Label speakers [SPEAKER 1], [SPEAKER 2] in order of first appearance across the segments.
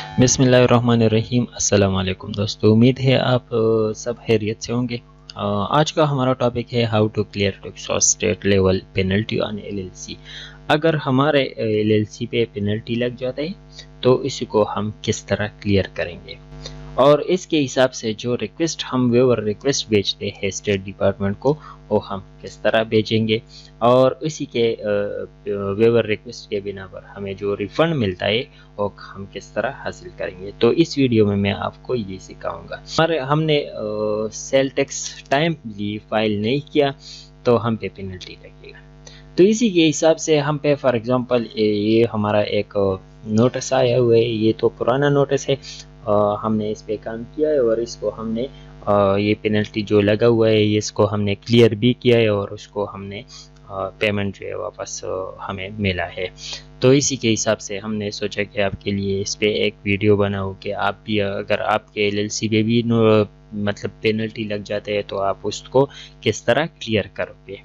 [SPEAKER 1] बिस्मिल्लाहिर्रहमानिर्रहीम। अस्सलाम वालेकुम दोस्तों, उम्मीद है आप सब खैरियत से होंगे। आज का हमारा टॉपिक है how to clear Texas state level penalty on LLC. अगर हमारे एलएलसी पे पेनल्टी लग जाता है तो इसको हम किस तरह क्लियर करेंगे, और इसके हिसाब से जो रिक्वेस्ट हम वेवर रिक्वेस्ट भेजते हैं स्टेट डिपार्टमेंट को, वो हम किस तरह भेजेंगे, और इसी के वेवर रिक्वेस्ट के बिना पर हमें जो रिफंड मिलता है वो हम किस तरह हासिल करेंगे। तो इस वीडियो में मैं आपको ये सिखाऊंगा। हमने सेल टैक्स टाइमली फाइल नहीं किया तो हम पे पेनल्टी लगेगा। तो इसी के हिसाब से हम पे फॉर एग्जांपल ये हमारा एक नोटिस आया हुआ है। ये तो पुराना नोटिस है, हमने इस पे काम किया है और इसको हमने ये पेनल्टी जो लगा हुआ है इसको हमने क्लियर भी किया है और उसको हमने पेमेंट जो है वापस हमें मिला है। तो इसी के हिसाब से हमने सोचा कि आपके लिए इस पे एक वीडियो बनाऊं कि आप भी अगर आपके एलएलसी पे भी मतलब पेनल्टी लग जाते हैं तो आप उसको किस तरह क्लियर करोगे।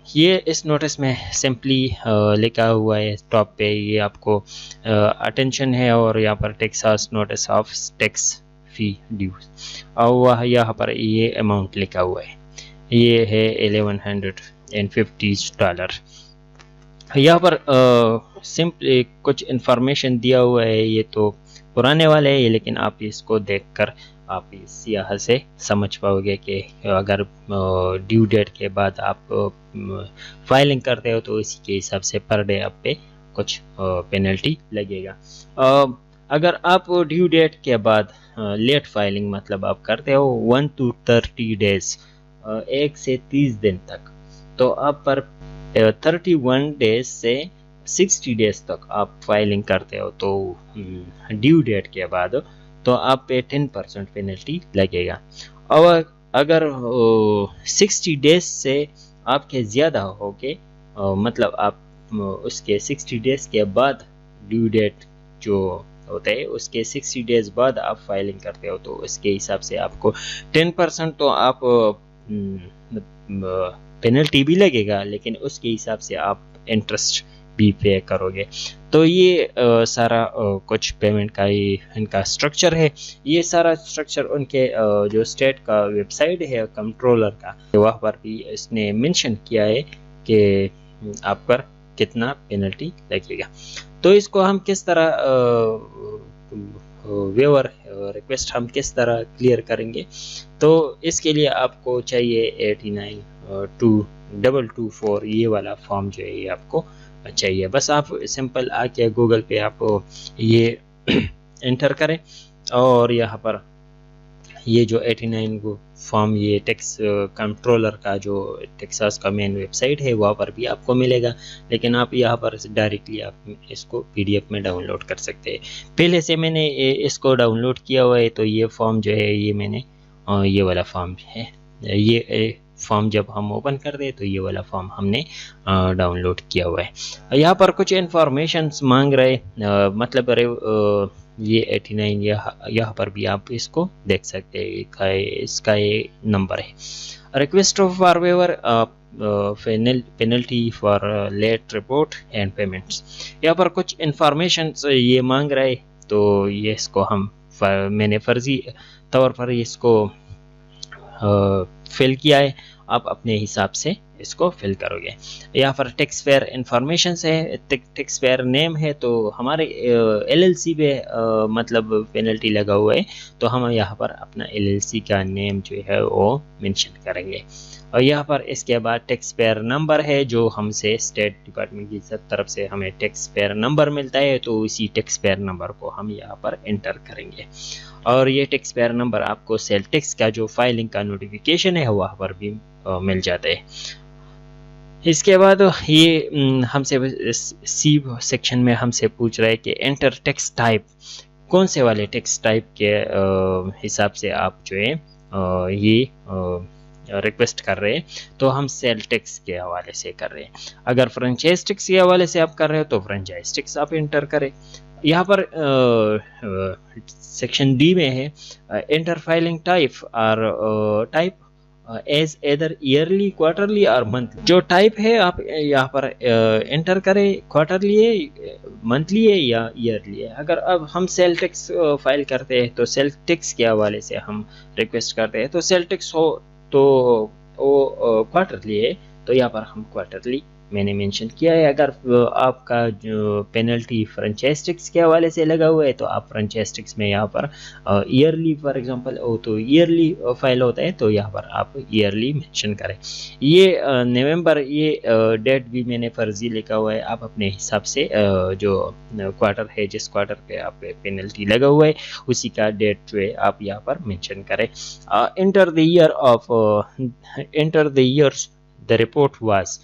[SPEAKER 1] ये इस नोटिस में सिंपली लिखा हुआ है टॉप पे, ये आपको अटेंशन है, और यहाँ पर Texas notice of tax fee dues, और वह यहाँ पर ये अमाउंट लिखा हुआ है, ये है $1150। यहाँ पर सिंपली कुछ इन्फॉर्मेशन दिया हुआ है। ये तो पुराने वाले है, लेकिन आप इसको देखकर आप इस यहाँ से समझ पाओगे कि अगर ड्यू डेट के बाद आप फाइलिंग करते हो तो इसी के हिसाब से पर डे आप पे कुछ पेनल्टी लगेगा। अगर आप ड्यू डेट के बाद लेट फाइलिंग मतलब आप करते हो 1 to 30 डेज, 1 से 30 दिन तक, तो आप पर 31 डेज से 60 डेज तक आप फाइलिंग करते हो तो ड्यू डेट के बाद तो आप पे 10% पेनल्टी लगेगा। और अगर 60 डेज से आपके ज़्यादा हो के मतलब आप उसके 60 डेज के बाद ड्यू डेट जो होता है उसके 60 डेज बाद आप फाइलिंग करते हो तो उसके हिसाब से आपको 10% तो आप पेनल्टी भी लगेगा, लेकिन उसके हिसाब से आप इंटरेस्ट भी पे करोगे। तो ये सारा कुछ पेमेंट का ये इनका स्ट्रक्चर है। ये सारा स्ट्रक्चर उनके जो स्टेट का वेबसाइट है कंट्रोलर का, वहाँ पर भी इसने मेंशन किया है कि आप पर कितना पेनल्टी लगेगा। तो इसको हम किस तरह वेवर रिक्वेस्ट हम किस तरह क्लियर करेंगे, तो इसके लिए आपको चाहिए 892224 ये वाला फॉर्म जो है ये आपको चाहिए। बस आप सिंपल आके गूगल पे आप ये एंटर करें और यहाँ पर ये जो 89 को फॉर्म ये टैक्स कंट्रोलर का जो टेक्सास का मेन वेबसाइट है वहाँ पर भी आपको मिलेगा, लेकिन आप यहाँ पर डायरेक्टली आप इसको पीडीएफ में डाउनलोड कर सकते हैं। पहले से मैंने इसको डाउनलोड किया हुआ है, तो ये फॉर्म जो है ये मैंने ये वाला फॉर्म है, ये फॉर्म जब हम ओपन करते हैं तो ये वाला फॉर्म हमने डाउनलोड किया हुआ है। यहाँ पर कुछ इन्फॉर्मेशन मांग रहे मतलब ये 89 यहाँ पर भी आप इसको देख सकते हैं, इसका ये नंबर है। Request for waiver penalty for late report and payments. यहाँ पर कुछ इन्फॉर्मेशन ये मांग रहे, तो ये इसको हम मैंने फर्जी तौर पर इसको फिल किया है, आप अपने हिसाब से इसको फिल करोगे। यहाँ पर टैक्स पेयर इंफॉर्मेशन है, टैक्स पेयर नेम है, तो हमारे एलएलसी पे मतलब पेनल्टी लगा हुआ है तो हम यहाँ पर अपना एलएलसी का नेम जो है वो मेंशन करेंगे। और यहाँ पर इसके बाद टैक्स पेयर नंबर है जो हमसे स्टेट डिपार्टमेंट की तरफ से हमें टैक्स पेयर नंबर मिलता है, तो इसी टैक्स पेयर नंबर को हम यहाँ पर एंटर करेंगे। और ये टैक्स पेयर नंबर आपको सेल टैक्स का जो फाइलिंग का नोटिफिकेशन है वहाँ पर भी मिल जाता है। इसके बाद ये हमसे सी सेक्शन में हमसे पूछ रहा है कि एंटर टैक्स टाइप, कौन से वाले टैक्स टाइप के हिसाब से आप जो है ये रिक्वेस्ट कर रहे हैं, तो हम सेल टैक्स के हवाले से कर रहे हैं। अगर फ्रेंचाइज टैक्स के हवाले से आप कर रहे हो तो फ्रेंचाइज टैक्स आप एंटर करें। यहाँ पर सेक्शन डी में है एंटर फाइलिंग टाइप और type as either yearly, quarterly और मंथली। जो टाइप है आप यहाँ पर एंटर करें, क्वार्टरली है, मंथली है या ईयरली है। अगर अब हम सेल टैक्स फाइल करते हैं तो सेल टैक्स के हवाले से हम रिक्वेस्ट करते हैं, तो सेल टैक्स हो तो वो क्वार्टरली है, तो यहाँ पर हम क्वार्टरली मैंने मेंशन किया है। अगर आपका जो पेनल्टी फ्रेंचाइज टैक्स के हवाले से लगा हुआ है तो आप फ्रेंचाइज टैक्स में यहाँ पर ईयरली फॉर एग्जांपल हो तो ईयरली फाइल होता है, तो यहाँ पर आप ईयरली मेंशन करें। ये नवंबर, ये डेट भी मैंने फर्जी लिखा हुआ है, आप अपने हिसाब से जो क्वार्टर है, जिस क्वार्टर पे आप पेनल्टी लगा हुआ है उसी का डेट जो है आप यहाँ पर मेंशन करें। Enter the year of enter the years the report was,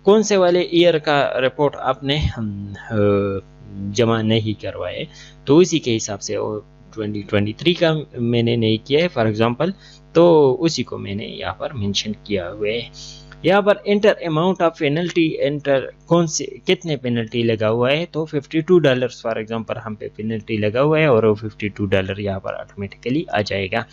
[SPEAKER 1] कौन से वाले ईयर का रिपोर्ट आपने जमा नहीं करवाए, तो उसी के हिसाब से 2023 का मैंने नहीं किया है फॉर एग्जांपल, तो उसी को मैंने यहाँ पर मेंशन किया हुआ है। यहाँ पर enter amount of penalty, enter कौन से कितने पेनल्टी लगा हुआ है, तो $52 फॉर एग्जांपल हम पे पेनल्टी लगा हुआ है और वो $52 यहाँ पर ऑटोमेटिकली आ जाएगा।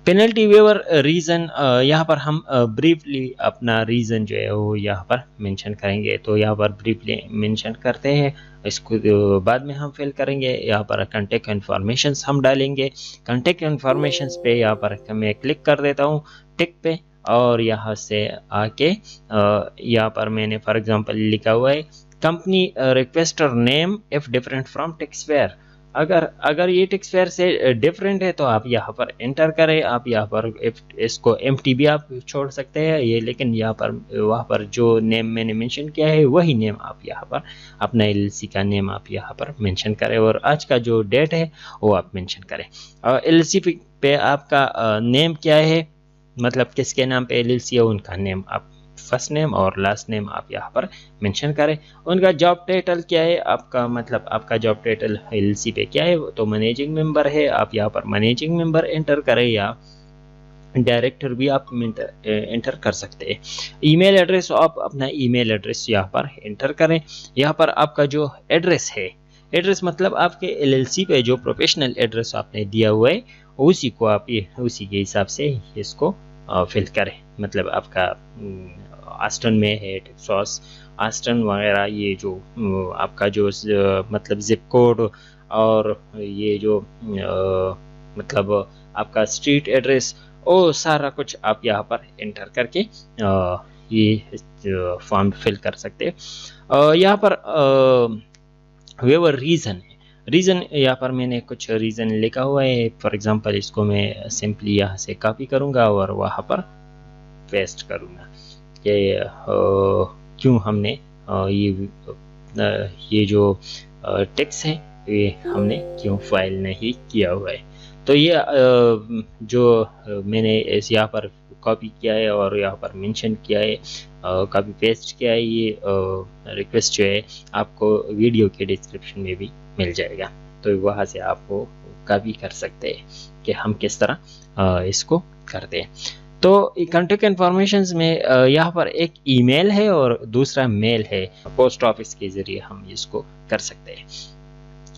[SPEAKER 1] पेनल्टी वेवर रीज़न, यहाँ पर हम ब्रीफली अपना रीज़न जो है वो यहाँ पर मेंशन करेंगे, तो यहाँ पर ब्रीफली मेंशन करते हैं, इसको बाद में हम फिल करेंगे। यहाँ पर कॉन्टेक्ट इन्फॉर्मेशन हम डालेंगे, कॉन्टेक्ट इन्फॉर्मेशन पे यहाँ पर मैं क्लिक कर देता हूँ टिक पे, और यहाँ से आके यहाँ पर मैंने फॉर एग्जांपल लिखा हुआ है company requester name if different from tax payer. अगर ये टैक्स पेयर से डिफरेंट है तो आप यहाँ पर एंटर करें। आप यहाँ पर इसको एम्प्टी भी आप छोड़ सकते हैं ये, लेकिन यहाँ पर वहाँ पर जो नेम मैंने मेंशन किया है वही नेम आप यहाँ पर अपना एलएलसी का नेम आप यहाँ पर मेंशन करें, और आज का जो डेट है वो आप मेंशन करें। और एलएलसी पे आपका नेम क्या है, मतलब किसके नाम पे एलएलसी है उनका नेम आप फर्स्ट नेम और लास्ट नेम आप यहाँ पर मेंशन करें। उनका जॉब टाइटल क्या है, आपका मतलब आपका जॉब टाइटल एलएलसी पे क्या है, तो मैनेजिंग मेंबर है, आप यहाँ पर मैनेजिंग मेंबर एंटर करें, या डायरेक्टर भी आप एंटर कर सकते हैं। ईमेल एड्रेस, आप अपना ईमेल एड्रेस यहाँ पर एंटर करें। यहाँ पर आपका जो एड्रेस है, एड्रेस मतलब आपके एलएलसी पे जो प्रोफेशनल एड्रेस आपने दिया हुआ है उसी को आप उसी के हिसाब से इसको फिल करें। मतलब आपका आस्टन में है टेक्सास आस्टन वगैरह, ये जो आपका जो मतलब जिप कोड और ये जो मतलब आपका स्ट्रीट एड्रेस, वो सारा कुछ आप यहाँ पर एंटर करके ये फॉर्म फिल कर सकते हैं। यहाँ पर वेवर रीज़न है, रीज़न यहाँ पर मैंने कुछ रीज़न लिखा हुआ है। फॉर एग्जांपल इसको मैं सिंपली यहाँ से कॉपी करूँगा और वहाँ पर पेस्ट करूँगा कि क्यों हमने ये जो टेक्स्ट है ये हमने क्यों फाइल नहीं किया हुआ है। तो ये जो मैंने इस यहाँ पर कॉपी किया है और यहाँ पर मेंशन किया है, कॉपी पेस्ट किया है, ये रिक्वेस्ट जो है आपको वीडियो के डिस्क्रिप्शन में भी मिल जाएगा, तो वहाँ से आप वो कॉपी कर सकते हैं कि हम किस तरह इसको करते हैं। तो कॉन्टेक्ट इन्फॉर्मेशन में यहाँ पर एक ईमेल है और दूसरा मेल है, पोस्ट ऑफिस के ज़रिए हम इसको कर सकते हैं,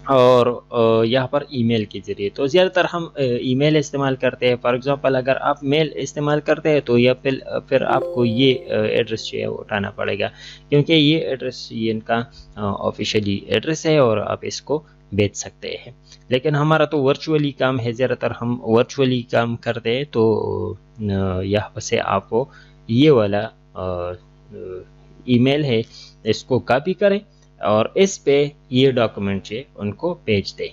[SPEAKER 1] और यहाँ पर ईमेल के ज़रिए तो ज़्यादातर हम ईमेल इस्तेमाल करते हैं। फॉर एग्जांपल अगर आप मेल इस्तेमाल करते हैं तो या फिर आपको ये एड्रेस जो है वो उठाना पड़ेगा, क्योंकि ये एड्रेस ये इनका ऑफिशियली एड्रेस है और आप इसको बेच सकते हैं। लेकिन हमारा तो वर्चुअली काम है, ज़्यादातर हम वर्चुअली काम करते हैं, तो यहाँ से आपको ये वाला ईमेल है इसको कॉपी करें और इस पे ये डॉक्यूमेंट जो उनको भेज दें।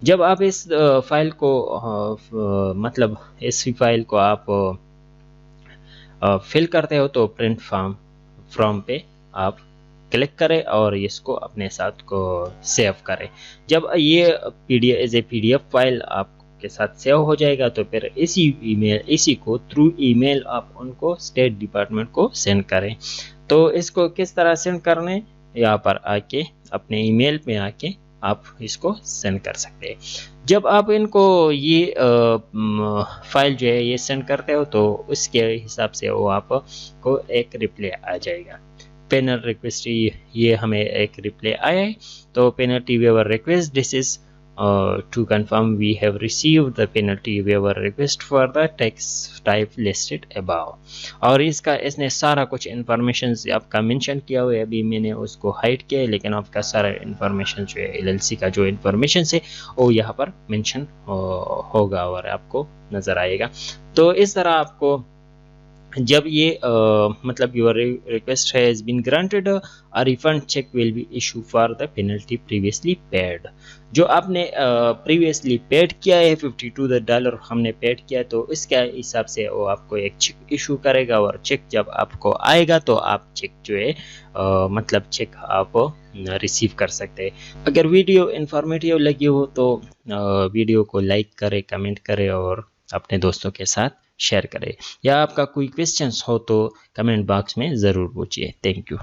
[SPEAKER 1] जब आप इस फाइल को मतलब इस फाइल को आप फिल करते हो तो प्रिंट फ्रॉम पे आप क्लिक करें और इसको अपने साथ को सेव करें। जब ये PDF as a PDF file आपके साथ सेव हो जाएगा तो फिर इसी को थ्रू ईमेल आप उनको स्टेट डिपार्टमेंट को सेंड करें। तो इसको किस तरह सेंड करने, यहाँ पर आके अपने ईमेल में आके आप इसको सेंड कर सकते हैं। जब आप इनको ये फाइल जो है ये सेंड करते हो तो उसके हिसाब से वो आपको एक रिप्लाई आ जाएगा। पेनल्टी रिक्वेस्ट, ये हमें एक रिप्लाई आया है, तो penalty waiver request this is to confirm we have received the penalty waiver request for the tax type listed above। और इसने सारा कुछ इंफॉर्मेशन आपका मेंशन किया हुआ है, अभी मैंने उसको हाइड किया है, लेकिन आपका सारा इंफॉर्मेशन जो है LLC का जो इंफॉर्मेशन है वो यहाँ पर मेंशन होगा और आपको नज़र आएगा। तो इस तरह आपको जब ये मतलब your request has been granted, a refund cheque will be issue for the penalty previously paid. जो आपने प्रीवियसली पेड किया है $52 हमने पेड किया, तो इसके हिसाब से वो आपको एक चेक इशू करेगा, और चेक जब आपको आएगा तो आप चेक जो है मतलब चेक आप रिसीव कर सकते हैं। अगर वीडियो इन्फॉर्मेटिव लगी हो तो वीडियो को लाइक करें, कमेंट करें और अपने दोस्तों के साथ शेयर करें, या आपका कोई क्वेश्चंस हो तो कमेंट बॉक्स में ज़रूर पूछिए। Thank you.